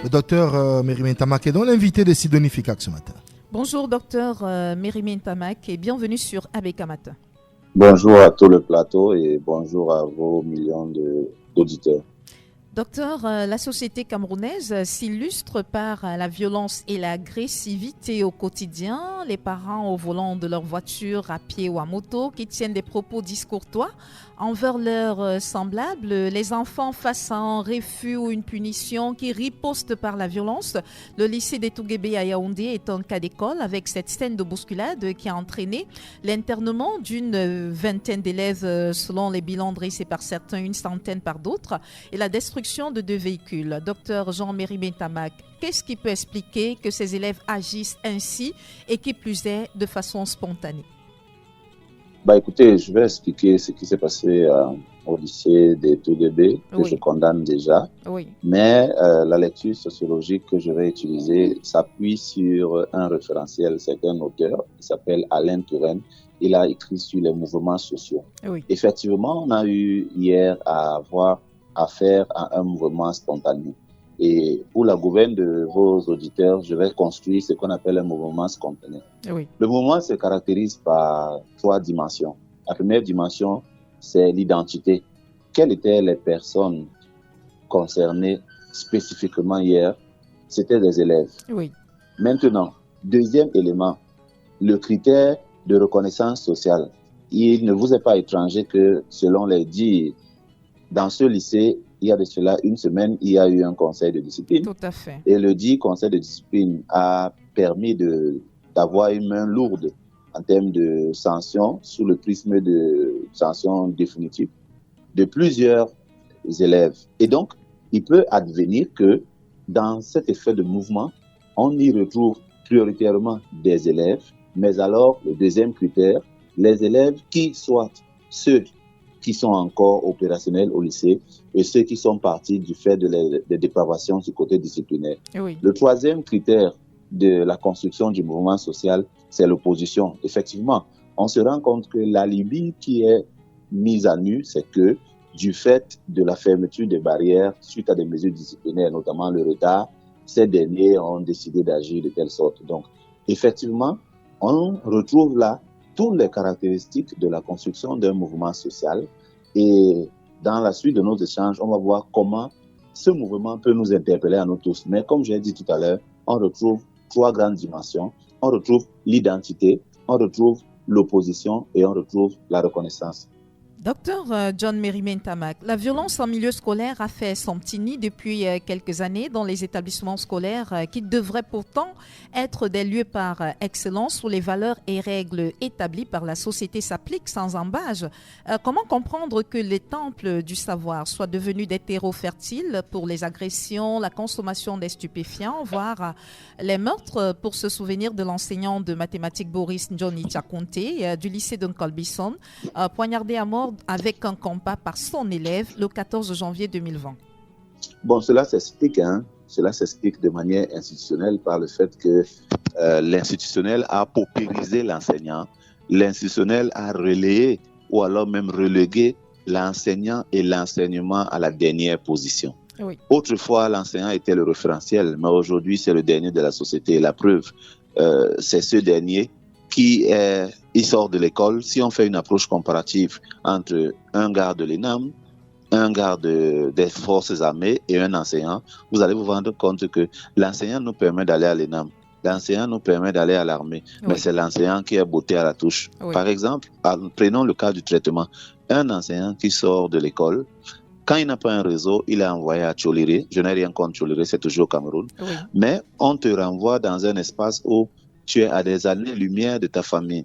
Le docteur Mérimée Ntamak est donc l'invité de Sidonie Fikak ce matin. Bonjour docteur Mérimée Ntamak et bienvenue sur ABK Matin. Bonjour à tout le plateau et bonjour à vos millions d'auditeurs. Docteur, la société camerounaise s'illustre par la violence et l'agressivité au quotidien. Les parents au volant de leur voiture, à pied ou à moto, qui tiennent des propos discourtois envers leurs semblables. Les enfants face à un refus ou une punition qui ripostent par la violence. Le lycée des Touguébé à Yaoundé est un cas d'école avec cette scène de bousculade qui a entraîné l'internement d'une vingtaine d'élèves selon les bilans dressés par certains, une centaine par d'autres, et la destruction de 2 véhicules. Docteur Jean-Mérimée Ntamak, qu'est-ce qui peut expliquer que ces élèves agissent ainsi et qui plus est de façon spontanée? Écoutez, je vais expliquer ce qui s'est passé au lycée des Touguébé, que je condamne déjà. Oui. Mais la lecture sociologique que je vais utiliser s'appuie sur un référentiel. C'est un auteur qui s'appelle Alain Touraine. Il a écrit sur les mouvements sociaux. Oui. Effectivement, on a eu hier à avoir affaire à un mouvement spontané. Et pour la gouverne de vos auditeurs, je vais construire ce qu'on appelle un mouvement spontané. Oui. Le mouvement se caractérise par 3 dimensions. La première dimension, c'est l'identité. Quelles étaient les personnes concernées spécifiquement hier? C'était des élèves. Oui. Maintenant, deuxième élément, le critère de reconnaissance sociale. Il ne vous est pas étranger que, selon les dires, dans ce lycée, il y a de cela une semaine, il y a eu un conseil de discipline. Tout à fait. Et le dit conseil de discipline a permis d'avoir une main lourde en termes de sanctions, sous le prisme de sanctions définitives, de plusieurs élèves. Et donc, il peut advenir que dans cet effet de mouvement, on y retrouve prioritairement des élèves, mais alors, le deuxième critère, les élèves qui soient ceux qui sont encore opérationnels au lycée et ceux qui sont partis du fait des dépravations du côté disciplinaire. Oui. Le troisième critère de la construction du mouvement social, c'est l'opposition. Effectivement, on se rend compte que l'alibi qui est mise à nu, c'est que du fait de la fermeture des barrières suite à des mesures disciplinaires, notamment le retard, ces derniers ont décidé d'agir de telle sorte. Donc, effectivement, on retrouve là toutes les caractéristiques de la construction d'un mouvement social. Et dans la suite de nos échanges, on va voir comment ce mouvement peut nous interpeller à nous tous. Mais comme j'ai dit tout à l'heure, on retrouve 3 grandes dimensions. On retrouve l'identité, on retrouve l'opposition et on retrouve la reconnaissance. Docteur John Mérimée Ntamak, la violence en milieu scolaire a fait son petit nid depuis quelques années dans les établissements scolaires qui devraient pourtant être des lieux par excellence où les valeurs et règles établies par la société s'appliquent sans embâge. Comment comprendre que les temples du savoir soient devenus des terreaux fertiles pour les agressions, la consommation des stupéfiants, voire les meurtres, pour se souvenir de l'enseignant de mathématiques Boris Njoni Tchakonte du lycée de Nkolbison, poignardé à mort avec un compas par son élève le 14 janvier 2020. Bon, cela s'explique de manière institutionnelle par le fait que l'institutionnel a paupérisé l'enseignant, l'institutionnel a relayé ou alors même relégué l'enseignant et l'enseignement à la dernière position. Oui. Autrefois, l'enseignant était le référentiel, mais aujourd'hui, c'est le dernier de la société. La preuve, c'est ce dernier il sort de l'école. Si on fait une approche comparative entre un garde de l'ENAM, un garde des forces armées et un enseignant, vous allez vous rendre compte que l'enseignant nous permet d'aller à l'ENAM, l'enseignant nous permet d'aller à l'armée, mais c'est l'enseignant qui est botté à la touche. Oui. Par exemple, prenons le cas du traitement. Un enseignant qui sort de l'école, quand il n'a pas un réseau, il est envoyé à Tcholiré. Je n'ai rien contre Tcholiré, c'est toujours au Cameroun. Oui. Mais on te renvoie dans un espace où tu es à des années-lumière de ta famille,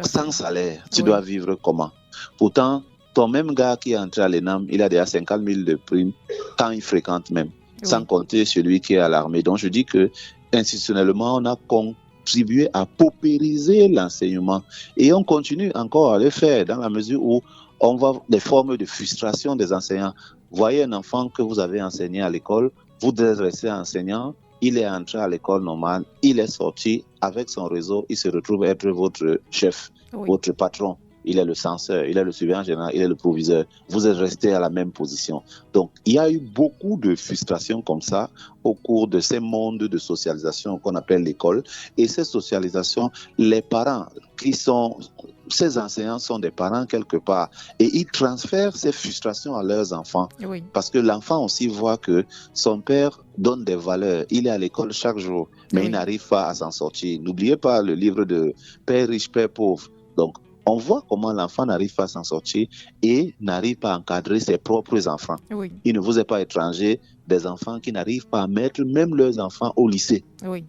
sans salaire. Tu dois vivre comment? Pourtant, ton même gars qui est entré à l'ENAM, il a déjà 50 000 de primes quand il fréquente même, sans compter celui qui est à l'armée. Donc je dis que institutionnellement, on a contribué à paupériser l'enseignement et on continue encore à le faire dans la mesure où on voit des formes de frustration des enseignants. Voyez un enfant que vous avez enseigné à l'école, vous devez rester enseignant. Il est entré à l'école normale, il est sorti avec son réseau, il se retrouve être votre chef, votre patron. il est le censeur, il est le surveillant général, il est le proviseur. Vous êtes resté à la même position. Donc, il y a eu beaucoup de frustrations comme ça au cours de ces mondes de socialisation qu'on appelle l'école. Et ces socialisations, les parents ces enseignants sont des parents quelque part et ils transfèrent ces frustrations à leurs enfants. Oui. Parce que l'enfant aussi voit que son père donne des valeurs. Il est à l'école chaque jour, mais il n'arrive pas à s'en sortir. N'oubliez pas le livre de Père riche, Père pauvre. Donc, on voit comment l'enfant n'arrive pas à s'en sortir et n'arrive pas à encadrer ses propres enfants. Oui. Il ne vous est pas étranger des enfants qui n'arrivent pas à mettre même leurs enfants au lycée. Oui.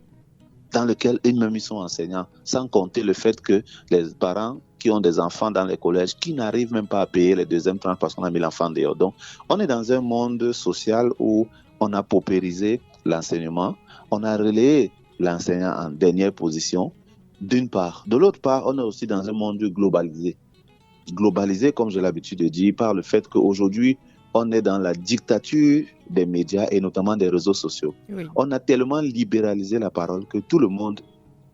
Dans lequel eux-mêmes ils sont enseignants, sans compter le fait que les parents qui ont des enfants dans les collèges, qui n'arrivent même pas à payer les deuxièmes tranches parce qu'on a mis l'enfant dehors. Donc, on est dans un monde social où on a paupérisé l'enseignement, on a relayé l'enseignant en dernière position, d'une part. De l'autre part, on est aussi dans un monde globalisé. Globalisé, comme j'ai l'habitude de dire, par le fait qu'aujourd'hui, on est dans la dictature des médias et notamment des réseaux sociaux. Oui. On a tellement libéralisé la parole que tout le monde,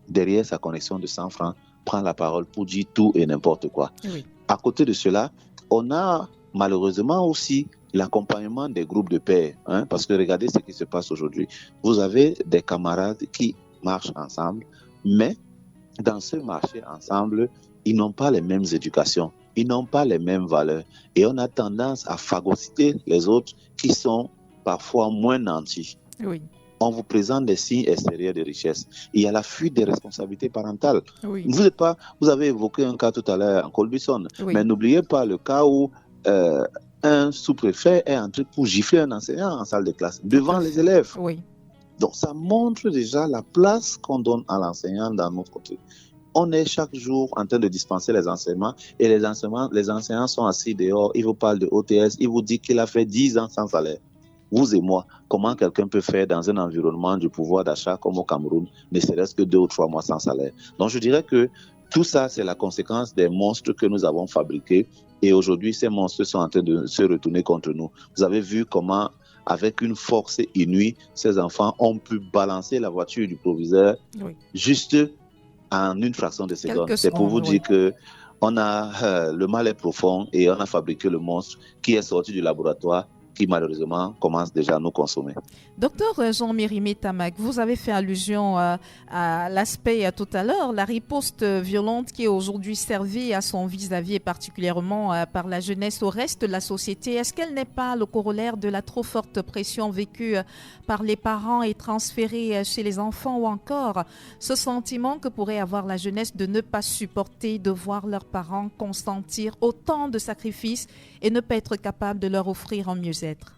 derrière sa connexion de 100 francs, prend la parole pour dire tout et n'importe quoi. Oui. À côté de cela, on a malheureusement aussi l'accompagnement des groupes de pairs, parce que regardez ce qui se passe aujourd'hui. Vous avez des camarades qui marchent ensemble, mais dans ce marché ensemble, ils n'ont pas les mêmes éducations, ils n'ont pas les mêmes valeurs. Et on a tendance à phagocyter les autres qui sont parfois moins nantis. Oui. On vous présente des signes extérieurs de richesse. Il y a la fuite des responsabilités parentales. Oui. Vous avez évoqué un cas tout à l'heure en Colbison, Oui. mais n'oubliez pas le cas où un sous-préfet est entré pour gifler un enseignant en salle de classe devant les élèves. Oui. Donc ça montre déjà la place qu'on donne à l'enseignant dans notre côté. On est chaque jour en train de dispenser les enseignements et les enseignants sont assis dehors, ils vous parlent de OTS, ils vous disent qu'il a fait 10 ans sans salaire. Vous et moi, comment quelqu'un peut faire dans un environnement du pouvoir d'achat comme au Cameroun, ne serait-ce que 2 ou 3 mois sans salaire? Donc je dirais que tout ça, c'est la conséquence des monstres que nous avons fabriqués et aujourd'hui, ces monstres sont en train de se retourner contre nous. Vous avez vu comment, avec une force inouïe, ces enfants ont pu balancer la voiture du proviseur juste en une fraction de seconde. C'est pour vous dire que le mal est profond et on a fabriqué le monstre qui est sorti du laboratoire, qui malheureusement commence déjà à nous consommer. Docteur Jean-Mérimée Tamac, vous avez fait allusion à l'aspect tout à l'heure, la riposte violente qui est aujourd'hui servie à son vis-à-vis et particulièrement par la jeunesse au reste de la société. Est-ce qu'elle n'est pas le corollaire de la trop forte pression vécue par les parents et transférée chez les enfants, ou encore ce sentiment que pourrait avoir la jeunesse de ne pas supporter de voir leurs parents consentir autant de sacrifices et ne pas être capable de leur offrir un mieux-être?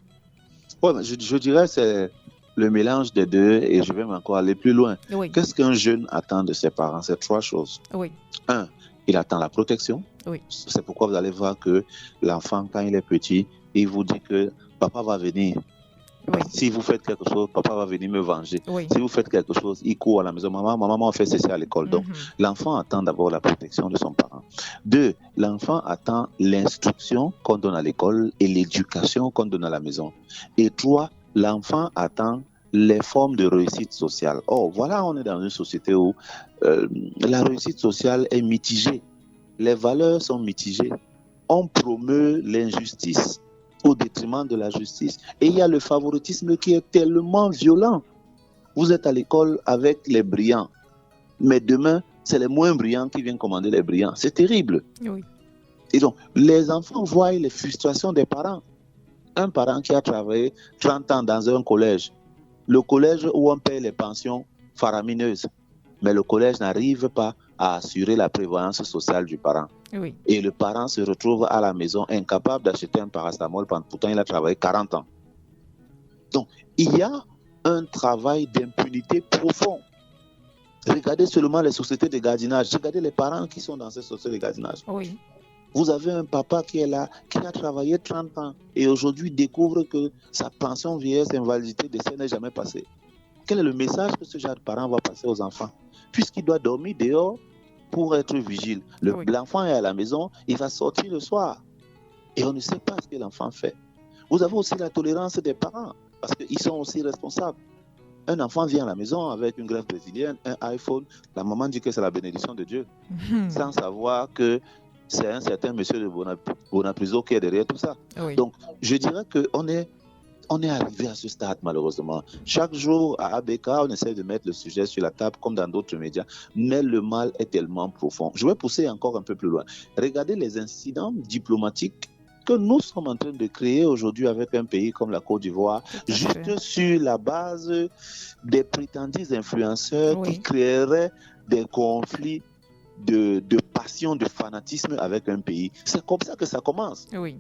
Ouais, je dirais que c'est le mélange des deux et je vais encore aller plus loin. Oui. Qu'est-ce qu'un jeune attend de ses parents? C'est 3 choses. Oui. 1, il attend la protection. Oui. C'est pourquoi vous allez voir que l'enfant, quand il est petit, il vous dit que papa va venir. Oui. Si vous faites quelque chose, papa va venir me venger. Oui. Si vous faites quelque chose, il court à la maison. Maman fait ceci à l'école. Donc, l'enfant attend d'abord la protection de son parent. 2, l'enfant attend l'instruction qu'on donne à l'école et l'éducation qu'on donne à la maison. Et 3, l'enfant attend les formes de réussite sociale. Oh, voilà, on est dans une société où la réussite sociale est mitigée. Les valeurs sont mitigées. On promeut l'injustice au détriment de la justice. Et il y a le favoritisme qui est tellement violent. Vous êtes à l'école avec les brillants, mais demain, c'est les moins brillants qui viennent commander les brillants. C'est terrible. Oui. Et donc, les enfants voient les frustrations des parents. Un parent qui a travaillé 30 ans dans un collège, le collège où on paie les pensions faramineuses, mais le collège n'arrive pas à assurer la prévoyance sociale du parent. Oui. Et le parent se retrouve à la maison incapable d'acheter un paracétamol, pourtant il a travaillé 40 ans. Donc, il y a un travail d'impunité profond. Regardez seulement les sociétés de gardiennage. Regardez les parents qui sont dans ces sociétés de gardiennage. Oui. Vous avez un papa qui est là, qui a travaillé 30 ans et aujourd'hui découvre que sa pension vieillesse, invalidité, décès n'est jamais passée. Quel est le message que ce genre de parent va passer aux enfants? Puisqu'il doit dormir dehors pour être vigile. L'enfant est à la maison, il va sortir le soir. Et on ne sait pas ce que l'enfant fait. Vous avez aussi la tolérance des parents, parce qu'ils sont aussi responsables. Un enfant vient à la maison avec une greffe brésilienne, un iPhone, la maman dit que c'est la bénédiction de Dieu, sans savoir que c'est un certain monsieur de Bonapriso qui est derrière tout ça. Oui. Donc, je dirais qu'on est arrivé à ce stade, malheureusement. Chaque jour, à ABK, on essaie de mettre le sujet sur la table, comme dans d'autres médias, mais le mal est tellement profond. Je vais pousser encore un peu plus loin. Regardez les incidents diplomatiques que nous sommes en train de créer aujourd'hui avec un pays comme la Côte d'Ivoire, juste sur la base des prétendus influenceurs qui créeraient des conflits de passion, de fanatisme avec un pays. C'est comme ça que ça commence. Oui.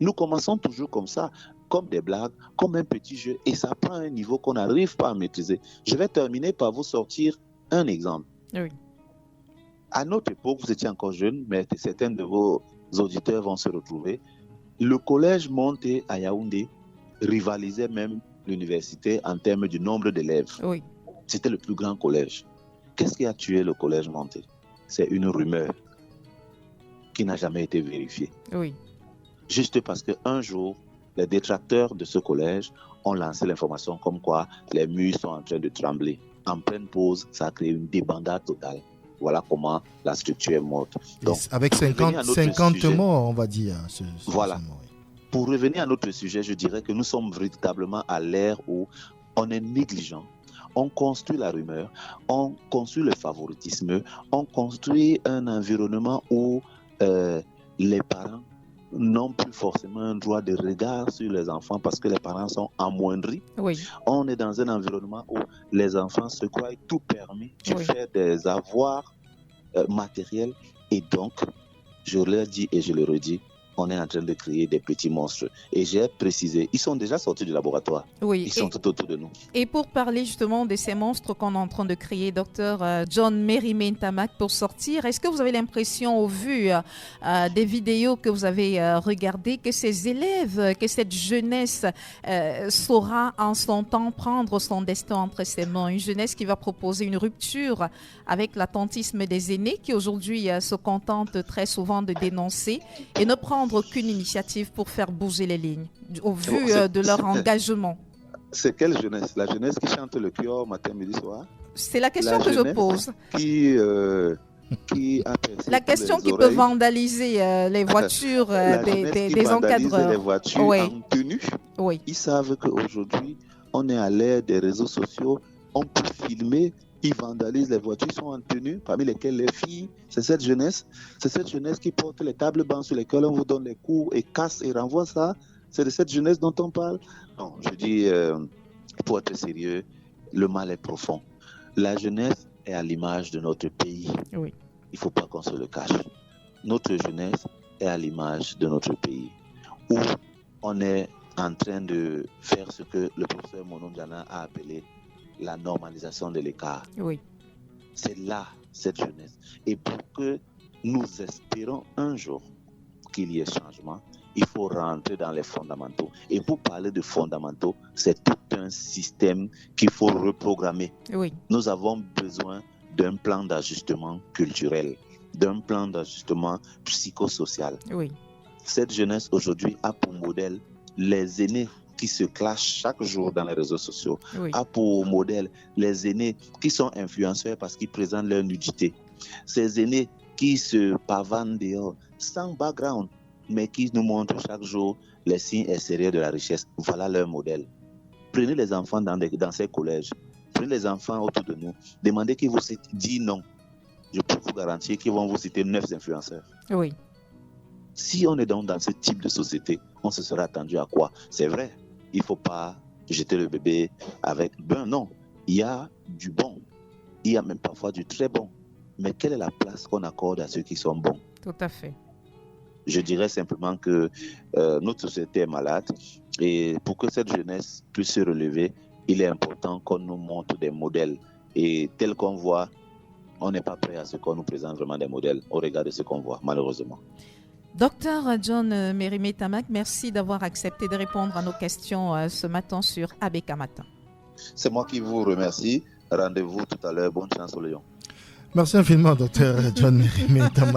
Nous commençons toujours comme ça, comme des blagues, comme un petit jeu, et ça prend un niveau qu'on n'arrive pas à maîtriser. Je vais terminer par vous sortir un exemple. Oui. À notre époque, vous étiez encore jeune, mais certains de vos auditeurs vont se retrouver. Le collège Monté à Yaoundé rivalisait même l'université en termes du nombre d'élèves. Oui. C'était le plus grand collège. Qu'est-ce qui a tué le collège Monté? C'est une rumeur qui n'a jamais été vérifiée. Oui. Juste parce qu'un jour, les détracteurs de ce collège ont lancé l'information comme quoi les murs sont en train de trembler. En pleine pause, ça a créé une débandade totale. Voilà comment la structure est morte. Donc, avec 50 morts, on va dire. Voilà. Pour revenir à notre sujet, je dirais que nous sommes véritablement à l'ère où on est négligent. On construit la rumeur, on construit le favoritisme, on construit un environnement où les parents n'ont plus forcément un droit de regard sur les enfants parce que les parents sont amoindris. Oui. On est dans un environnement où les enfants se croient tout permis du fait des avoirs matériels. Et donc, je leur dis et je le redis, on est en train de créer des petits monstres. Et j'ai précisé, ils sont déjà sortis du laboratoire. Oui. Ils sont tout autour de nous. Et pour parler justement de ces monstres qu'on est en train de créer, docteur John Mérimée Ntamak, pour sortir, est-ce que vous avez l'impression, au vu des vidéos que vous avez regardées, que ces élèves, que cette jeunesse saura en son temps prendre son destin entre ses mains? Une jeunesse qui va proposer une rupture avec l'attentisme des aînés qui aujourd'hui se contentent très souvent de dénoncer et ne prendre aucune initiative pour faire bouger les lignes, au vu de leur engagement. C'est quelle jeunesse? La jeunesse qui chante le chœur matin, midi, soir? C'est la question que je pose. La question qui peut vandaliser les voitures des encadreurs. Les voitures en tenue. Oui. Ils savent qu'aujourd'hui, on est à l'ère des réseaux sociaux, on peut filmer. Ils vandalisent les voitures, sont en tenue, parmi lesquelles les filles. C'est cette jeunesse qui porte les tables bancs sur lesquelles on vous donne les coups et casse et renvoie ça. C'est de cette jeunesse dont on parle. Non, je dis, pour être sérieux, le mal est profond. La jeunesse est à l'image de notre pays. Oui. Il ne faut pas qu'on se le cache. Notre jeunesse est à l'image de notre pays, où on est en train de faire ce que le professeur Monondiana a appelé la normalisation de l'écart. Oui. C'est là, cette jeunesse. Et pour que nous espérons un jour qu'il y ait changement, il faut rentrer dans les fondamentaux. Et pour parler de fondamentaux, c'est tout un système qu'il faut reprogrammer. Oui. Nous avons besoin d'un plan d'ajustement culturel, d'un plan d'ajustement psychosocial. Oui. Cette jeunesse aujourd'hui a pour modèle les aînés qui se clashent chaque jour dans les réseaux sociaux, a pour modèle les aînés qui sont influenceurs parce qu'ils présentent leur nudité. Ces aînés qui se pavanent dehors sans background, mais qui nous montrent chaque jour les signes extérieurs de la richesse. Voilà leur modèle. Prenez les enfants dans ces collèges, prenez les enfants autour de nous, demandez qu'ils vous disent non. Je peux vous garantir qu'ils vont vous citer 9 influenceurs. Oui. Si on est donc dans ce type de société, on se serait attendu à quoi? C'est vrai. Il ne faut pas jeter le bébé avec... non, il y a du bon. Il y a même parfois du très bon. Mais quelle est la place qu'on accorde à ceux qui sont bons? Tout à fait. Je dirais simplement que notre société est malade. Et pour que cette jeunesse puisse se relever, il est important qu'on nous montre des modèles. Et tel qu'on voit, on n'est pas prêt à ce qu'on nous présente vraiment des modèles au regard de ce qu'on voit, malheureusement. Docteur John Mérimée Ntamak, merci d'avoir accepté de répondre à nos questions ce matin sur ABK Matin. C'est moi qui vous remercie. Rendez-vous tout à l'heure. Bonne chance au Lyon. Merci infiniment, docteur John Mérimée Ntamak.